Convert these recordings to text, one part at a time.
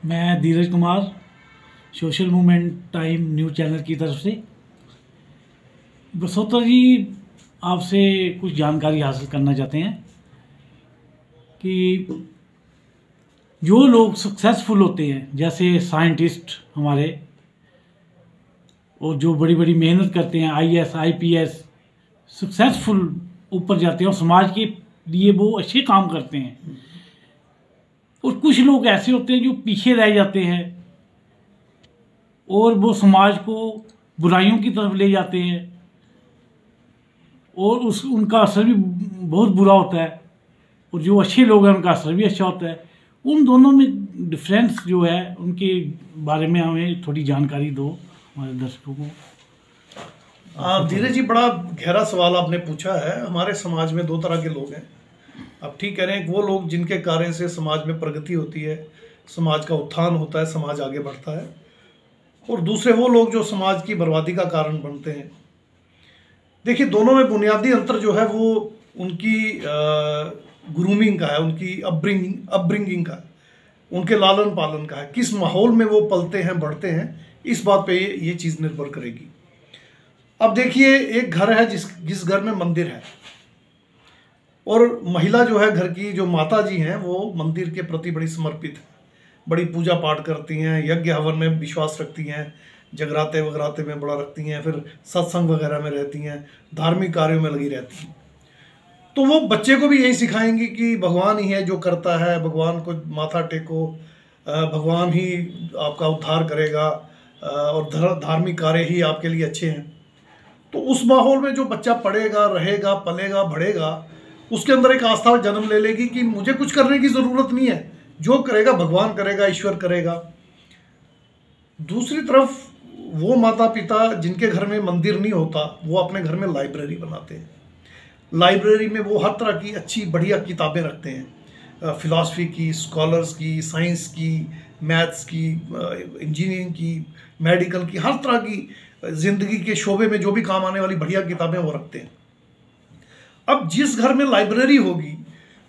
मैं Dheeraj Kumar social movement time news channel की तरफ से बसोत्रा जी आपसे कुछ जानकारी हासिल करना चाहते हैं कि जो लोग सक्सेसफुल होते हैं जैसे साइंटिस्ट हमारे और जो बड़ी बड़ी मेहनत करते हैं आईएएस आईपीएस सक्सेसफुल ऊपर जाते हैं और समाज के लिए वो अच्छे काम करते हैं, और कुछ लोग ऐसे होते हैं जो पीछे रह जाते हैं और वो समाज को बुराइयों की तरफ ले जाते हैं और उनका असर भी बहुत बुरा होता है, और जो अच्छे लोग हैं उनका असर भी अच्छा होता है। उन दोनों में डिफरेंस जो है उनके बारे में हमें थोड़ी जानकारी दो हमारे दर्शकों को। धीरज जी, बड़ा गहरा सवाल आपने पूछा है। हमारे समाज में दो तरह के लोग हैं। आप ठीक कह रहे हैं, वो लोग जिनके कार्य से समाज में प्रगति होती है, समाज का उत्थान होता है, समाज आगे बढ़ता है, और दूसरे वो लोग जो समाज की बर्बादी का कारण बनते हैं। देखिए, दोनों में बुनियादी अंतर जो है वो उनकी ग्रूमिंग का है, उनकी अपब्रिंगिंग का है, उनके लालन पालन का है, किस माहौल में वो पलते हैं बढ़ते हैं, इस बात पे ये चीज़ निर्भर करेगी। अब देखिए, एक घर है जिस घर में मंदिर है, और महिला जो है घर की जो माता जी हैं वो मंदिर के प्रति बड़ी समर्पित है, बड़ी पूजा पाठ करती हैं, यज्ञ हवन में विश्वास रखती हैं, जगराते वगराते में बड़ा रखती हैं, फिर सत्संग वगैरह में रहती हैं, धार्मिक कार्यों में लगी रहती हैं। तो वो बच्चे को भी यही सिखाएंगी कि भगवान ही है जो करता है, भगवान को माथा टेको, भगवान ही आपका उद्धार करेगा, और धार्मिक कार्य ही आपके लिए अच्छे हैं। तो उस माहौल में जो बच्चा पढ़ेगा, रहेगा, पलेगा, बढ़ेगा, उसके अंदर एक आस्था जन्म ले लेगी कि मुझे कुछ करने की ज़रूरत नहीं है, जो करेगा भगवान करेगा, ईश्वर करेगा। दूसरी तरफ वो माता पिता जिनके घर में मंदिर नहीं होता, वो अपने घर में लाइब्रेरी बनाते हैं। लाइब्रेरी में वो हर तरह की अच्छी बढ़िया किताबें रखते हैं, फिलॉसफी की, स्कॉलर्स की, साइंस की, मैथ्स की, इंजीनियरिंग की, मेडिकल की, हर तरह की ज़िंदगी के शोबे में जो भी काम आने वाली बढ़िया किताबें वो रखते हैं। अब जिस घर में लाइब्रेरी होगी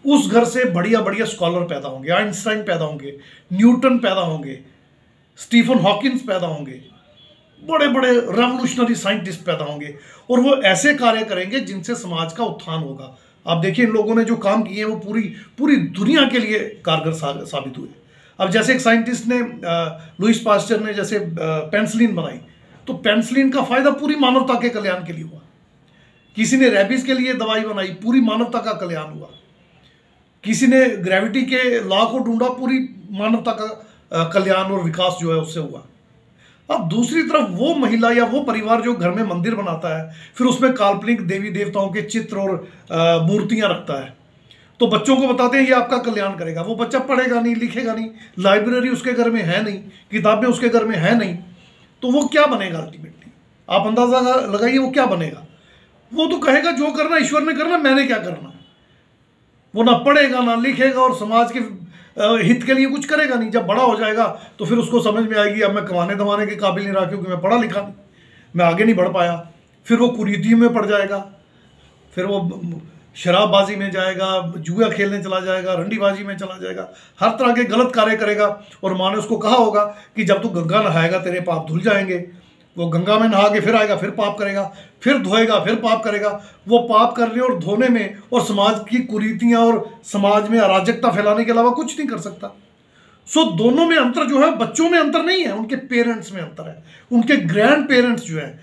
उस घर से बढ़िया बढ़िया स्कॉलर पैदा होंगे, आइंस्टाइन पैदा होंगे, न्यूटन पैदा होंगे, स्टीफन हॉकिंस पैदा होंगे, बड़े बड़े रेवोल्यूशनरी साइंटिस्ट पैदा होंगे, और वो ऐसे कार्य करेंगे जिनसे समाज का उत्थान होगा। आप देखिए, इन लोगों ने जो काम किए हैं वो पूरी दुनिया के लिए कारगर साबित हुए। अब जैसे एक साइंटिस्ट ने, लुईस पास्चर ने जैसे पेनिसिलिन बनाई, तो पेनिसिलिन का फायदा पूरी मानवता के कल्याण के लिए हुआ। किसी ने रेबीज के लिए दवाई बनाई, पूरी मानवता का कल्याण हुआ। किसी ने ग्रेविटी के लॉ को ढूंढा, पूरी मानवता का कल्याण और विकास जो है उससे हुआ। अब दूसरी तरफ वो महिला या वो परिवार जो घर में मंदिर बनाता है, फिर उसमें काल्पनिक देवी देवताओं के चित्र और मूर्तियां रखता है, तो बच्चों को बताते हैं ये आपका कल्याण करेगा। वो बच्चा पढ़ेगा नहीं, लिखेगा नहीं, लाइब्रेरी उसके घर में है नहीं, किताबें उसके घर में है नहीं, तो वो क्या बनेगा अल्टीमेटली? आप अंदाजा लगाइए वो क्या बनेगा। वो तो कहेगा जो करना ईश्वर ने करना, मैंने क्या करना। वो ना पढ़ेगा ना लिखेगा और समाज के हित के लिए कुछ करेगा नहीं। जब बड़ा हो जाएगा तो फिर उसको समझ में आएगी अब मैं कमाने दमाने के काबिल नहीं रहा, क्योंकि मैं पढ़ा लिखा नहीं, मैं आगे नहीं बढ़ पाया। फिर वो कुरीतियों में पड़ जाएगा, फिर वो शराबबाजी में जाएगा, जुआ खेलने चला जाएगा, रंडीबाजी में चला जाएगा, हर तरह के गलत कार्य करेगा। और माँ ने उसको कहा होगा कि जब तू गंगा नहाएगा तेरे पाप धुल जाएंगे। वो गंगा में नहा के फिर आएगा, फिर पाप करेगा, फिर धोएगा, फिर पाप करेगा। वो पाप करने और धोने में और समाज की कुरीतियां और समाज में अराजकता फैलाने के अलावा कुछ नहीं कर सकता। सो दोनों में अंतर जो है, बच्चों में अंतर नहीं है, उनके पेरेंट्स में अंतर है, उनके ग्रैंड पेरेंट्स जो है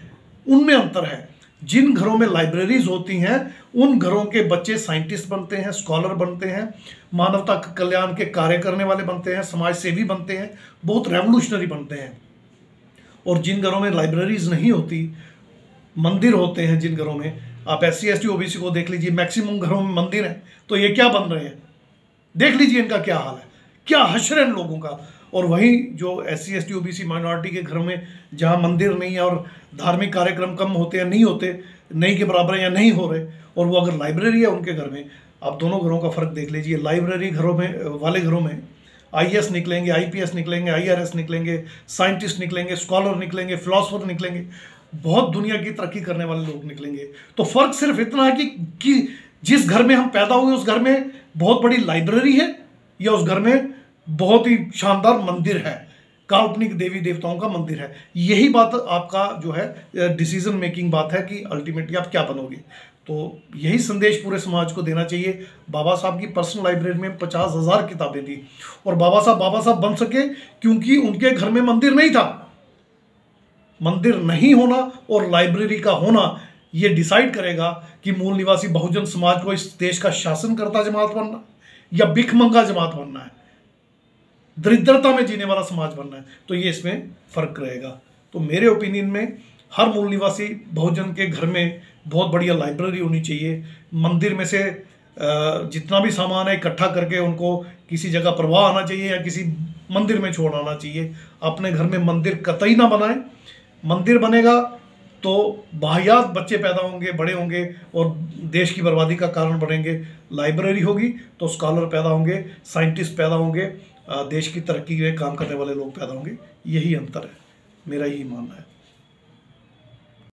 उनमें अंतर है। जिन घरों में लाइब्रेरीज होती हैं उन घरों के बच्चे साइंटिस्ट बनते हैं, स्कॉलर बनते हैं, मानवता के कल्याण के कार्य करने वाले बनते हैं, समाज सेवी बनते हैं, बहुत रेवोल्यूशनरी बनते हैं। और जिन घरों में लाइब्रेरीज नहीं होती, मंदिर होते हैं जिन घरों में, आप SC ST OBC को देख लीजिए, मैक्सिमम घरों में मंदिर है, तो ये क्या बन रहे हैं, देख लीजिए इनका क्या हाल है, क्या हश्र है इन लोगों का। और वहीं जो SC ST OBC माइनॉरिटी के घरों में जहाँ मंदिर नहीं है और धार्मिक कार्यक्रम कम होते हैं, नहीं होते, नहीं के बराबर या नहीं हो रहे, और वो अगर लाइब्रेरी है उनके घर में, आप दोनों घरों का फ़र्क देख लीजिए। लाइब्रेरी घरों में वाले घरों में IAS निकलेंगे, IPS निकलेंगे, IRS निकलेंगे, साइंटिस्ट निकलेंगे, स्कॉलर निकलेंगे, फिलोसफर निकलेंगे, बहुत दुनिया की तरक्की करने वाले लोग निकलेंगे। तो फ़र्क सिर्फ इतना है कि जिस घर में हम पैदा हुए उस घर में बहुत बड़ी लाइब्रेरी है या उस घर में बहुत ही शानदार मंदिर है, काल्पनिक देवी देवताओं का मंदिर है। यही बात आपका जो है डिसीजन मेकिंग बात है कि अल्टीमेटली आप क्या बनोगे। तो यही संदेश पूरे समाज को देना चाहिए। बाबा साहब की पर्सनल लाइब्रेरी में 50,000 किताबें थी और बाबा साहब बन सके क्योंकि उनके घर में मंदिर नहीं था। मंदिर नहीं होना और लाइब्रेरी का होना ये डिसाइड करेगा कि मूल निवासी बहुजन समाज को इस देश का शासनकर्ता जमात बनना या भिखमंगा जमात बनना है, दरिद्रता में जीने वाला समाज बनना है। तो ये इसमें फर्क रहेगा। तो मेरे ओपिनियन में हर मूल निवासी बहुजन के घर में बहुत बढ़िया लाइब्रेरी होनी चाहिए। मंदिर में से जितना भी सामान है इकट्ठा करके उनको किसी जगह प्रवाह आना चाहिए या किसी मंदिर में छोड़ आना चाहिए। अपने घर में मंदिर कतई ना बनाएं। मंदिर बनेगा तो बाहियात बच्चे पैदा होंगे, बड़े होंगे और देश की बर्बादी का कारण बनेंगे। लाइब्रेरी होगी तो स्कॉलर पैदा होंगे, साइंटिस्ट पैदा होंगे, देश की तरक्की में काम करने वाले लोग पैदा होंगे। यही अंतर है, मेरा यही मानना है।